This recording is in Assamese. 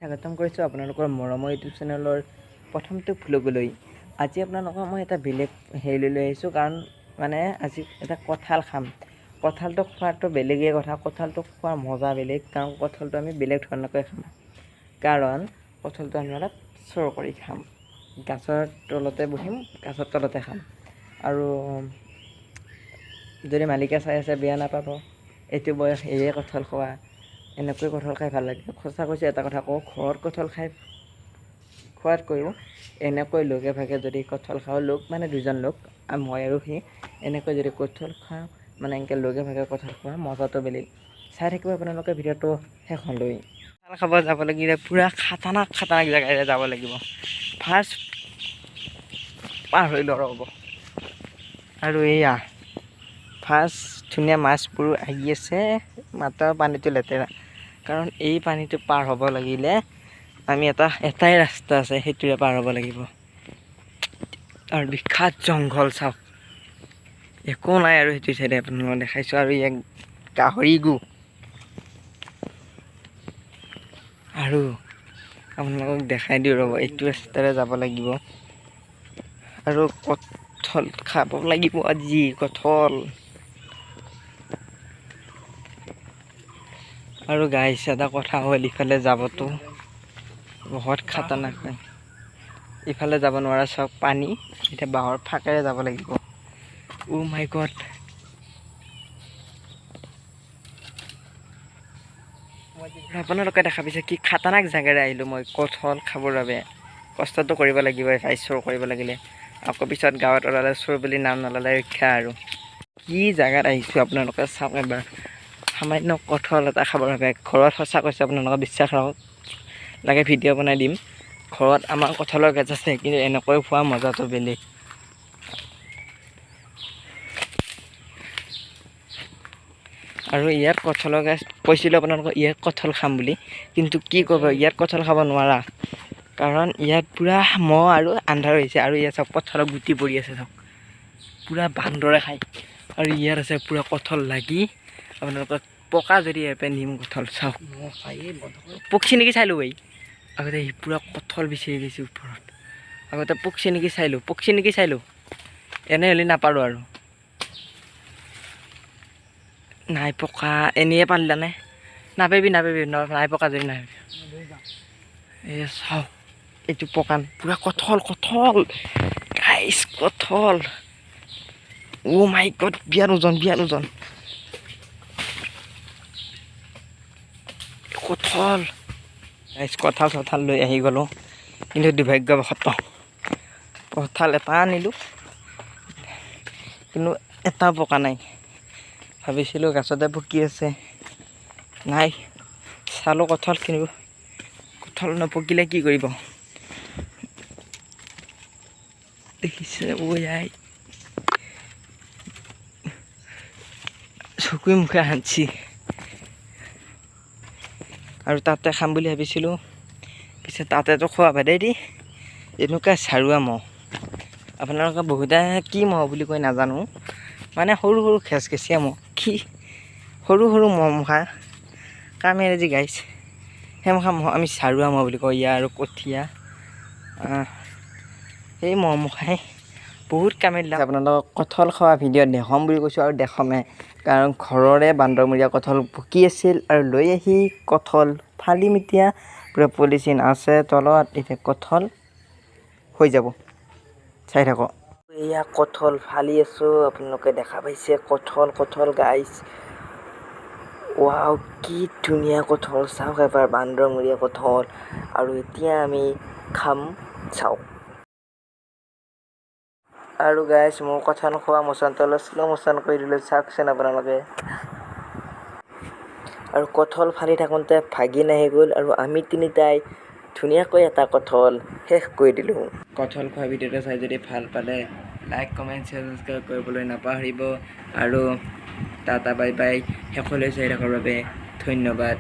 স্বাগতম কৰিছোঁ আপোনালোকৰ মৰমৰ ইউটিউব চেনেলৰ প্ৰথমটো ভ্লগলৈ। আজি আপোনালোকক মই এটা বেলেগ হেৰি লৈ আহিছোঁ, কাৰণ মানে আজি এটা কঁঠাল খাম। কঁঠালটো খোৱাটো বেলেগেই কথা, কঁঠালটো খোৱাৰ মজা বেলেগ, কাৰণ কঁঠালটো আমি বেলেগ ধৰণকৈ খাম। কাৰণ কঁঠালটো আমি অলপ চোৰ কৰি খাম, গাছৰ তলতে বহিম, গাছৰ তলতে খাম। আৰু যদি মালিকে চাই আছে বেয়া নাপাব, এইটো বয়স এয়ে কঁঠাল খোৱা, এনেকৈ কঁঠাল খাই ভাল লাগে। সঁচা কৈছোঁ, এটা কথা কওঁ, ঘৰত কঁঠাল খাই খোৱাতকৈও এনেকৈ লগে ভাগে যদি কঁঠাল খাওঁ, লোক মানে দুজন লোক, মই আৰু সি, এনেকৈ যদি কঁঠাল খাওঁ, মানে এনেকৈ লগে ভাগে কঁঠাল খোৱা মজাটো বেলেগ। চাই থাকিব আপোনালোকে ভিডিঅ'টো শেষলৈ। কঁঠাল খাব যাব লাগিলে পূৰা খাতাৰনাক জেগাৰে যাব লাগিব। ফাৰ্ষ্ট পাৰ হৈ ল'ব হ'ব। আৰু এয়া ফাৰ্ষ্ট ধুনীয়া মাছবোৰ আহি আছে, মাত্ৰ পানীটো লেতেৰা, কাৰণ এই পানীটো পাৰ হ'ব লাগিলে আমি এটাই ৰাস্তা আছে, সেইটোৰে পাৰ হ'ব লাগিব। আৰু বিখ্যাত জংঘল চাওক, একো নাই আৰু সেইটো চাইডে আপোনালোকক দেখাইছোঁ। আৰু ইয়াক গাহৰি গু, আৰু আপোনালোকক দেখাই দিওঁ ৰ'ব, এইটো ৰাস্তাৰে যাব লাগিব। আৰু কঁঠাল খাব লাগিব আজি, কঁঠাল। আৰু গাইছ, এটা কথা হ'ল, ইফালে যাবতো বহুত খাতাৰনাক হয়, ইফালে যাব নোৱাৰা চাওক পানী, এতিয়া বাঁহৰ ফাকেৰে যাব লাগিব। অ' মাই গড, আপোনালোকে দেখা পাইছে কি খাতাৰনাক জেগাৰে আহিলোঁ মই কঁঠাল খাবৰ বাবে। কষ্টটো কৰিব লাগিব ভাই, চোৰ কৰিব লাগিলে। আকৌ পিছত গাঁৱত ওলালে চোৰ বুলি নাম নল'লে ৰক্ষা। আৰু কি জেগাত আহিছোঁ আপোনালোকে চাওক এবাৰ, সামান্য কঁঠাল এটা খাবৰ বাবে। ঘৰত সঁচা কৈছোঁ, আপোনালোকে বিশ্বাস ৰাখক, লাগে ভিডিঅ' বনাই দিম। ঘৰত আমাৰ কঁঠালৰ গছ আছে, কিন্তু এনেকৈ খোৱা মজাটো বেলেগ। আৰু ইয়াত কঁঠালৰ গছ, কৈছিলোঁ আপোনালোকক ইয়াত কঁঠাল খাম বুলি, কিন্তু কি ক'ব, ইয়াত কঁঠাল খাব নোৱাৰা, কাৰণ ইয়াত পূৰা মহ আৰু আন্ধাৰ হৈছে। আৰু ইয়াত চাওক কঁঠালৰ গুটি পৰি আছে, চাওক পূৰা বান্দৰে খায়। আৰু ইয়াত আছে পূৰা কঁঠাল লাগি, আপোনালোকক পকা যদি এপে নিম কঁঠাল চাওক, পকছি নেকি চাই লওঁ। আগতে পূৰা কঁঠাল বিচাৰি গৈছোঁ ওপৰত, আগতে পকছি নেকি চাই লওঁ, এনে হ'লে নাপাৰোঁ আৰু। নাই পকা, এনেয়ে পাৰিলা নে, নাপাবি নাই পকা যদি নাই। এই চাওক, এইটো পকা পূৰা কঁঠাল গাইছ, কঁঠাল। অ' মাই গড, বিয়াৰ ওজন কঁঠাল গাইছ। কঁঠাল লৈ আহি গ'লোঁ, কিন্তু দুৰ্ভাগ্যবশত কঁঠাল এটা আনিলোঁ, কিন্তু এটা পকা নাই। ভাবিছিলোঁ গাছতে পকি আছে, নাই। চালোঁ কঁঠাল, কিন্তু কঁঠাল নপকিলে কি কৰিব, দেখিছে ঐ আই, চকুৱে মুখে হাঁচি। আৰু তাতে খাম বুলি ভাবিছিলোঁ, পিছে তাতেতো খোৱা বাদেই দি, এনেকুৱা চাৰুৱা মহ। আপোনালোকে বহুতে কি মহ বুলি কৈ নাজানো, মানে সৰু খেচখেচীয়া মহ, কি সৰু মহ মখা কামেৰে যি গাইছ, সেই মখা মহ আমি চাৰুৱা মহ বুলি কওঁ। ইয়াৰ আৰু কঠীয়া, সেই মহ মখাই বহুত কামেৰি দিলে। আপোনালোকক কঁঠাল খোৱা ভিডিঅ' দেখাম বুলি কৈছোঁ, আৰু দেখামেই, কাৰণ ঘৰৰে বান্দৰমূৰীয়া কঁঠাল পকি আছিল। আৰু লৈ আহি কঁঠাল ফালিম, এতিয়া পূৰা পলিচিন আছে তলত, এতিয়া কঁঠাল হৈ যাব, চাই থাকক। এয়া কঁঠাল ফালি আছোঁ, আপোনালোকে দেখা পাইছে কঁঠাল গাইছ। ৱাও, কি ধুনীয়া কঁঠাল, চাওক এবাৰ, বান্দৰমূৰীয়া কঁঠাল। আৰু এতিয়া আমি খাম, চাওক। আৰু গাইছ, মোৰ কঁঠাল খোৱা মোচনটো অলপ শ্ল' মোচন কৰি দিলোঁ, চাওকচোন আপোনালোকে। আৰু কঁঠাল ফালি থাকোঁতে ভাগিন আহি গ'ল, আৰু আমি তিনিটাই ধুনীয়াকৈ এটা কঁঠাল শেষ কৰি দিলোঁ। কঁঠাল খোৱা ভিডিঅ'টো চাই যদি ভাল পালে, লাইক কমেণ্ট ছাবস্ক্ৰাইব কৰিবলৈ নাপাহৰিব। আৰু টাটা বাই বাই, শেষলৈ চাই থকাৰ বাবে ধন্যবাদ।